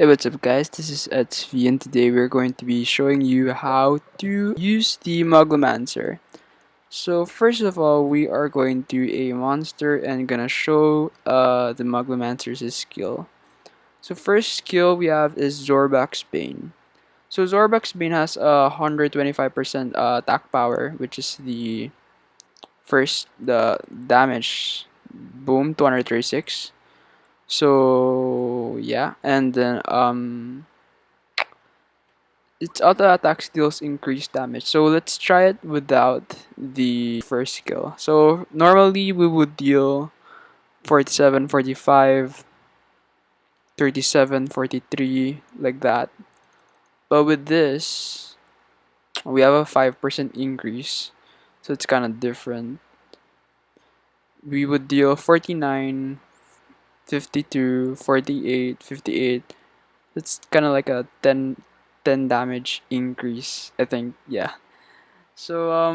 Hey, what's up guys, this is SV and today we're going to be showing you how to use the Moglomancer. So first of all, we are going to do a monster and gonna show the Moglomancer's skill. So first skill we have is Zorbak's Bane. So Zorbak's Bane has 125% attack power, which is the damage, boom, 236. So yeah, and then its auto attack deals increased damage. So let's try it without the first skill. So normally we would deal 47, 45, 37, 43, like that. But with this, we have a 5% increase. So it's kind of different. We would deal 49, 52, 48, 58. It's kind of like a 10 damage increase, I think. Yeah. So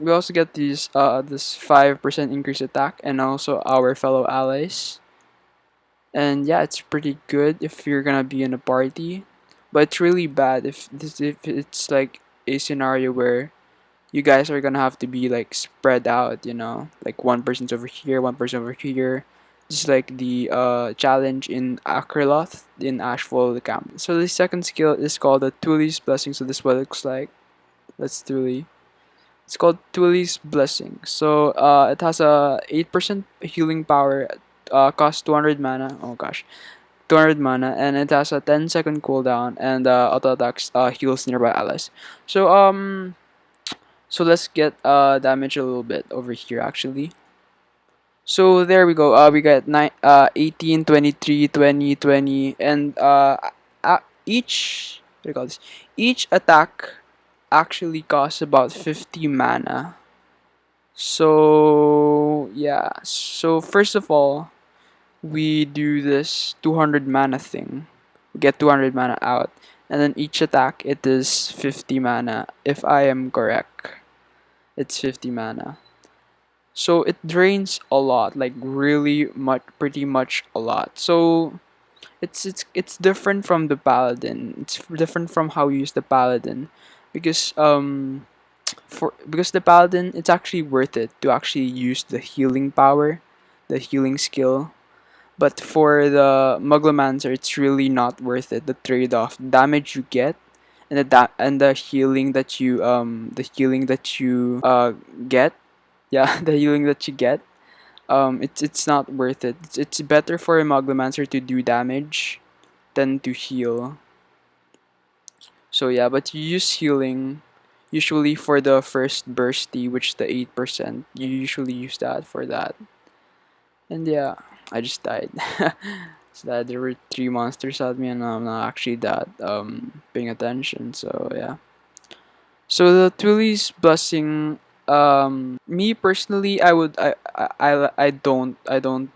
we also get this 5% increase attack and also our fellow allies. And yeah, it's pretty good if you're gonna be in a party, but it's really bad if it's like a scenario where you guys are gonna have to be like spread out, like one person's over here, one person over here, just like the challenge in Akraloth in Ashfall the camp. So the second skill is called the Twilly's Blessing. So this is what it looks like. That's Twilly. It's called Twilly's Blessing. So it has a 8% healing power, costs 200 mana. Oh gosh, 200 mana, and it has a 10-second cooldown, and auto attacks heals nearby allies. So so let's get damage a little bit over here actually. So there we go. We got 18, 23, 20, 20, and each what do you call this? Each attack actually costs about 50 mana. So yeah, so first of all, we do this 200 mana thing. We get 200 mana out, and then each attack it is 50 mana. If I am correct, it's 50 mana. So it drains a lot, like really much, pretty much a lot. So it's different from the Paladin. It's different from how you use the Paladin, because because the Paladin, it's actually worth it to actually use the healing power, the healing skill. But for the Moglomancer, it's really not worth it. The trade-off, damage you get, and and the healing that you get, yeah, the healing that you get. It's not worth it. It's better for a Moglomancer to do damage than to heal. So yeah, but you use healing usually for the first bursty, which the 8%. You usually use that for that. And yeah, I just died. So that there were three monsters at me, and I'm not actually that paying attention. So yeah. So the Twilly's blessing. Me personally, I don't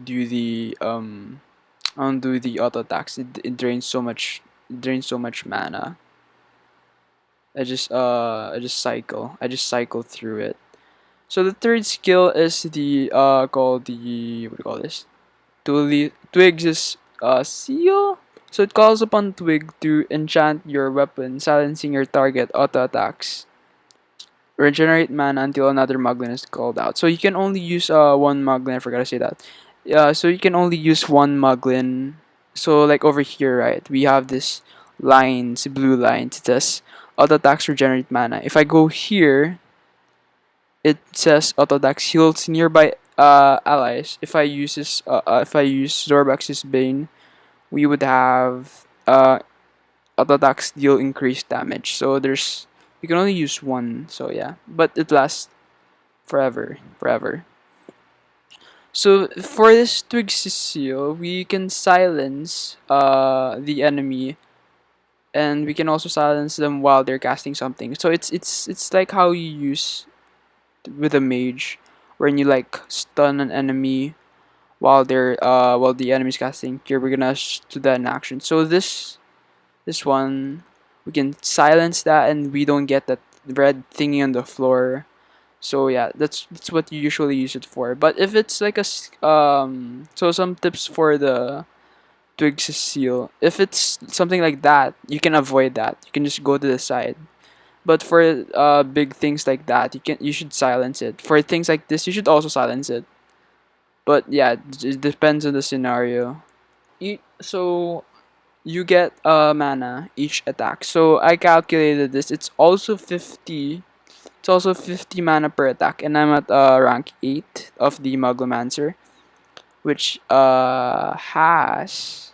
do the I don't do the auto attacks. It drains so much. It drains so much mana. I just cycle. I just cycle through it. So the third skill is the called the what do you call this? Twig's seal. So it calls upon Twig to enchant your weapon, silencing your target auto attacks. Regenerate mana until another moglin is called out. So you can only use one moglin. I forgot to say that. So you can only use one moglin. So like over here, right? We have this lines, blue lines. It says auto attacks regenerate mana. If I go here, it says auto attacks heals nearby allies. If I use Zorbak's Bane, we would have auto attacks deal increased damage. So there's you can only use one. So yeah, but it lasts forever. So for this Twig seal, we can silence the enemy, and we can also silence them while they're casting something. So it's like how you use with a mage, when you like stun an enemy while the enemy's casting. Here we're gonna do that in action. So this one, we can silence that, and we don't get that red thingy on the floor. So yeah, that's what you usually use it for. But if it's like so some tips for the Twig's seal. If it's something like that, you can avoid that. You can just go to the side. But for big things like that, you should silence it. For things like this, you should also silence it. But yeah, it depends on the scenario. So you get mana each attack. So I calculated this. It's also 50. It's also 50 mana per attack, and I'm at rank 8 of the Moglomancer, which has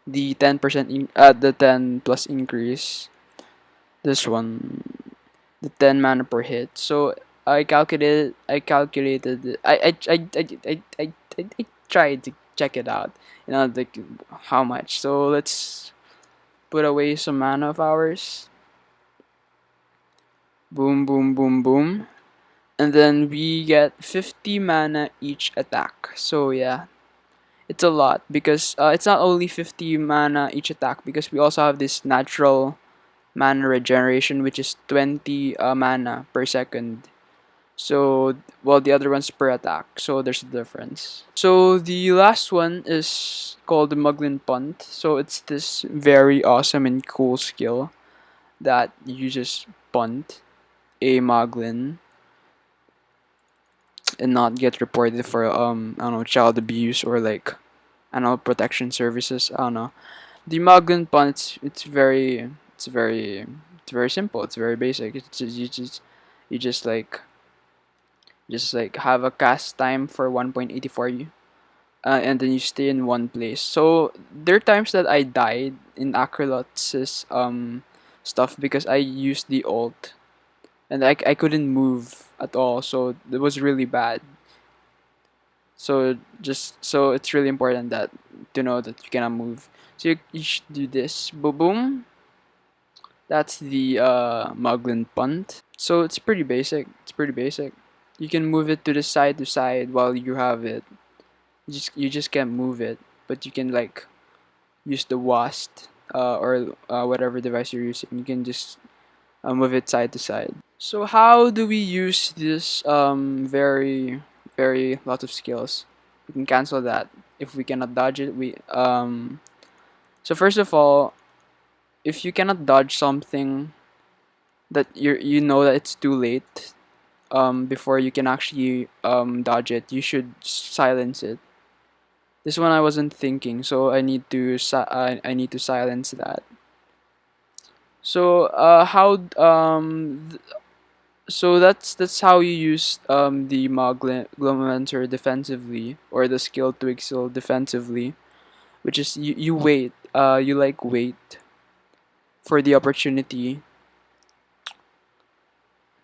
the 10 plus increase. This one, the 10 mana per hit. So I tried to check it out, like how much. So let's put away some mana of ours. Boom, boom, boom, boom. And then we get 50 mana each attack. So yeah, it's a lot because it's not only 50 mana each attack, because we also have this natural mana regeneration, which is 20 mana per second. So, while the other one's per attack. So there's a difference. So the last one is called the moglin punt. So it's this very awesome and cool skill that you just punt a moglin and not get reported for I don't know, child abuse, or like, I don't know, protection services. I don't know. The moglin punt, it's very simple. It's very basic. It's just, you just like have a cast time for 1.84 and then you stay in one place. So there are times that I died in Acrolot's stuff because I used the ult and I couldn't move at all. So it was really bad. So it's really important that to know that you cannot move. So you should do this. Boom, boom. That's the Moglin punt. So it's pretty basic. It's pretty basic. You can move it to the side while you have it. You just can't move it, but you can like use the WASD or whatever device you're using. You can just move it side to side. So how do we use this very lot of skills? We can cancel that if we cannot dodge it. So first of all, if you cannot dodge something that you know that it's too late before you can actually dodge it, you should silence it. This one I wasn't thinking, so I need to silence that. So so that's how you use the Moglomancer defensively, or the skill Twig skill defensively, which is you wait, you like wait for the opportunity,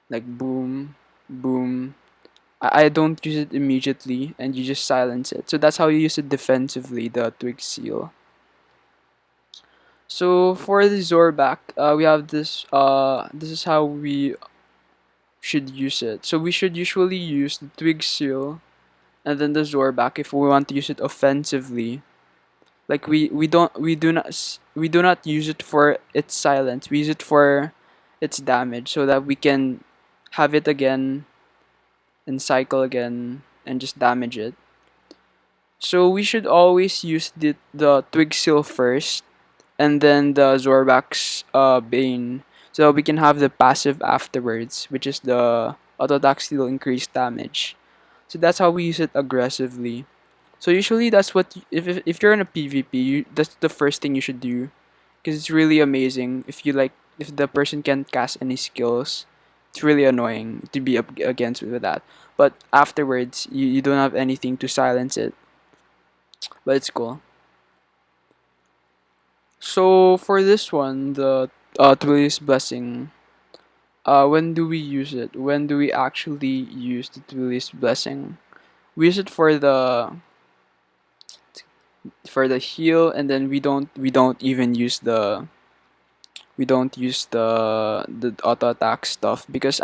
like boom, boom. I don't use it immediately, and you just silence it. So that's how you use it defensively, the Twig seal. So for the Zorbak, we have this. This is how we should use it. So we should usually use the Twig seal and then the Zorbak if we want to use it offensively. Like we do not use it for its silence. We use it for its damage, so that we can have it again and cycle again and just damage it. So we should always use the Twig seal first, and then the Zorbak's Bane, so we can have the passive afterwards, which is the auto attack steal increased damage. So that's how we use it aggressively. So usually that's if you're in a PvP, that's the first thing you should do, because it's really amazing. If the person can't cast any skills, it's really annoying to be up against with that. But afterwards, you don't have anything to silence it. But it's cool. So for this one, the Twilly's blessing. When do we use it? When do we actually use the Twilly's blessing? We use it for the heal, and then we don't even use the auto attack stuff, because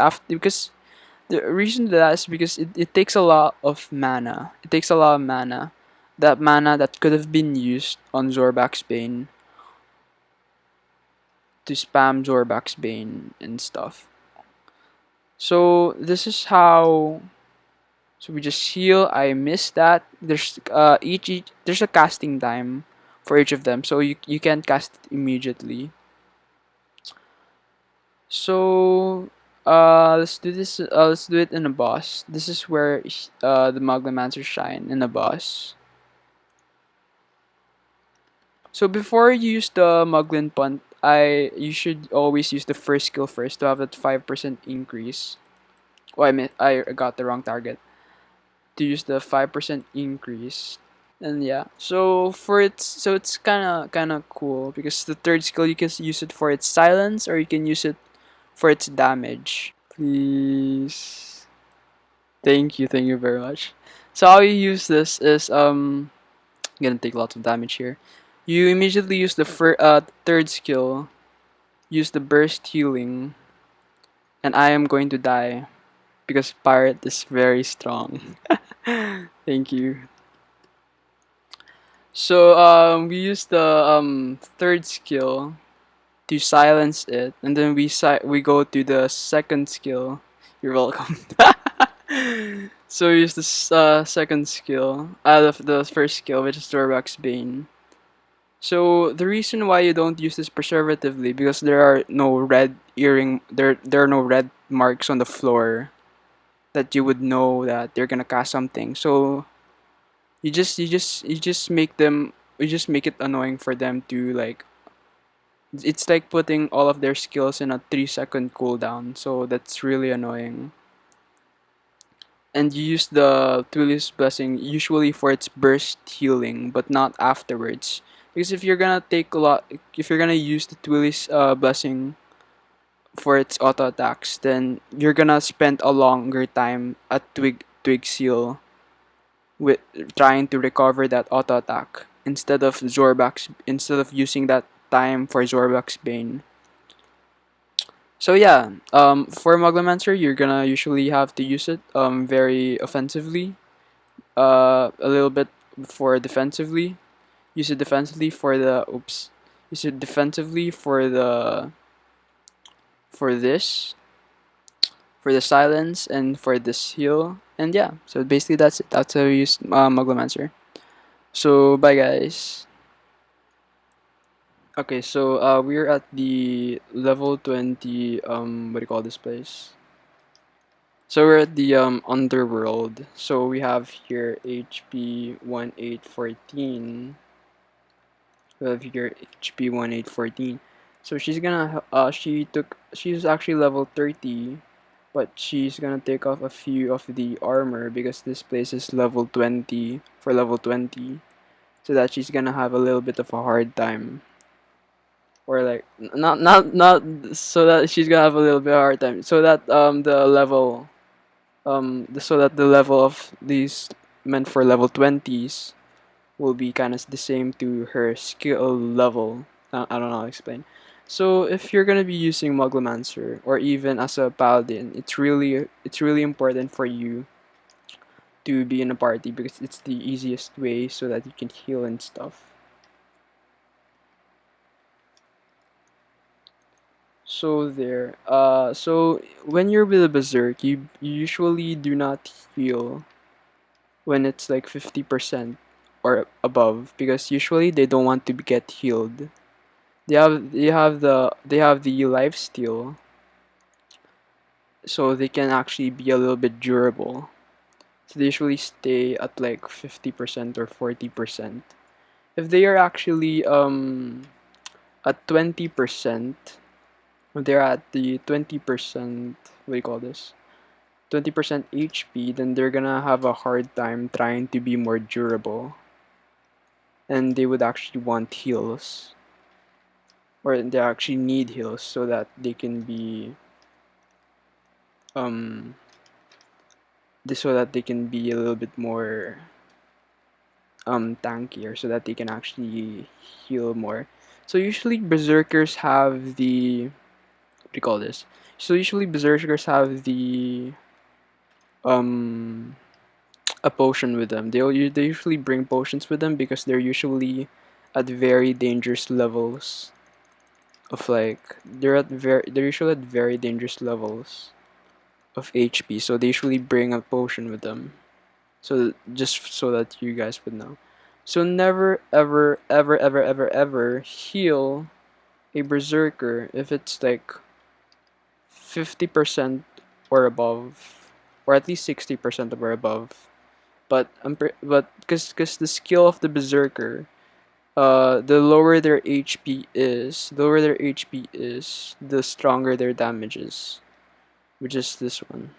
the reason that is because it takes a lot of mana. It takes a lot of mana. That mana that could have been used on Zorbak's Bane to spam Zorbak's Bane and stuff. So this is how. So we just heal. I missed that. There's there's a casting time for each of them. So you can't cast it immediately. So let's do this. Let's do it in a boss. This is where the Moglomancer shine in a boss. So before you use the Moglin punt, you should always use the first skill first to have that 5% increase. Oh, I got the wrong target. To use the 5% increase. And yeah, so it's kind of cool because the third skill you can use it for its silence or you can use it for its damage. Please, thank you very much. So how you use this is gonna take lots of damage here. You immediately use the third skill, use the burst healing, and I am going to die because pirate is very strong. Thank you. So we use the third skill to silence it, and then we go to the second skill. You're welcome. So we use this second skill out of the first skill, which is Zorbak's Bane. So the reason why you don't use this preservatively because there are no red marks on the floor that you would know that they're gonna cast something. So you just make it annoying for them to like it's like putting all of their skills in a 3-second cooldown, so that's really annoying. And you use the Twilly's blessing usually for its burst healing, but not afterwards. Because if you're gonna use the Twilly's blessing for its auto attacks, then you're gonna spend a longer time at Twig seal with trying to recover that auto attack instead of using that time for Zorbak's Bane. So yeah, for Moglomancer, you're gonna usually have to use it very offensively, a little bit for defensively. Use it defensively for the oops. Use it defensively for this for the silence and for this heal. And yeah, so basically that's it. That's how we use Moglomancer. So bye guys. Okay, so we're at the level 20 what do you call this place? So we're at the underworld. So we have here HP 1814. We have here HP 1814. So she's actually level 30, but she's gonna take off a few of the armor because this place is level 20 for level 20. So that she's gonna have a little bit of a hard time. Or like not so that she's gonna have a little bit of a hard time. So that so that the level of these meant for level 20s will be kind of the same to her skill level. I don't know how to explain. So if you're gonna be using Moglomancer or even as a paladin, it's really important for you to be in a party because it's the easiest way so that you can heal and stuff. So there. So when you're with a berserk, you usually do not heal when it's like 50% or above because usually they don't want to get healed. They have the life steal, so they can actually be a little bit durable. So they usually stay at like 50% or 40%. If they are actually at 20%, when they're at the 20%, what do you call this? 20% HP, then they're gonna have a hard time trying to be more durable. And they would actually want heals. Or they actually need heals so that they can be um so that they can be a little bit more tankier so that they can actually heal more. So usually berserkers have the what do you call this? So usually berserkers have the um a potion with them. They usually bring potions with them because they're usually at very dangerous levels of like they're usually at very dangerous levels of HP. So they usually bring a potion with them. So just so that you guys would know. So never ever ever ever ever ever heal a berserker if it's like 50% or above, or at least 60% or above. But because the skill of the berserker, the lower their HP is, the stronger their damage is, which is this one.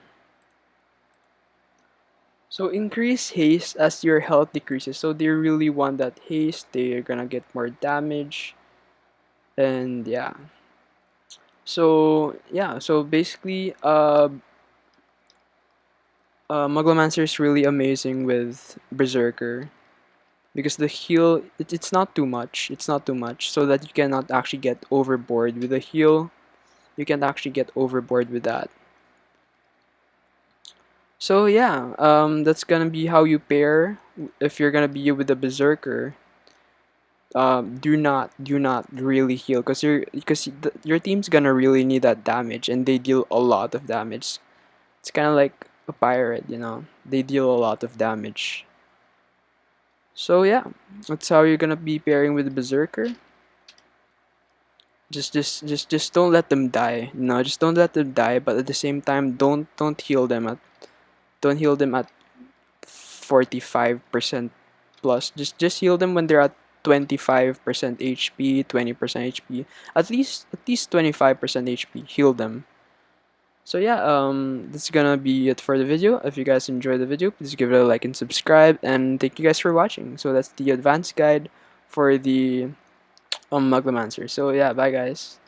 So increase haste as your health decreases. So they really want that haste. They're gonna get more damage, and yeah. So yeah. So basically, Moglomancer is really amazing with Berserker because the heal it's not too much. It's not too much, so that you cannot actually get overboard with the heal. You can actually get overboard with that. So yeah, that's gonna be how you pair if you're gonna be with the Berserker. Do not really heal because your team's gonna really need that damage, and they deal a lot of damage. It's kind of like a pirate, you know. They deal a lot of damage. So yeah, that's how you're gonna be pairing with the Berserker. Just don't let them die. No, just don't let them die. But at the same time, don't heal them at don't heal them at 45% plus. Just heal them when they're at 25% HP, 20% HP. At least 25% HP. Heal them. So yeah, that's gonna be it for the video. If you guys enjoyed the video, please give it a like and subscribe. And thank you guys for watching. So that's the advanced guide for the Moglomancer. So yeah, bye guys.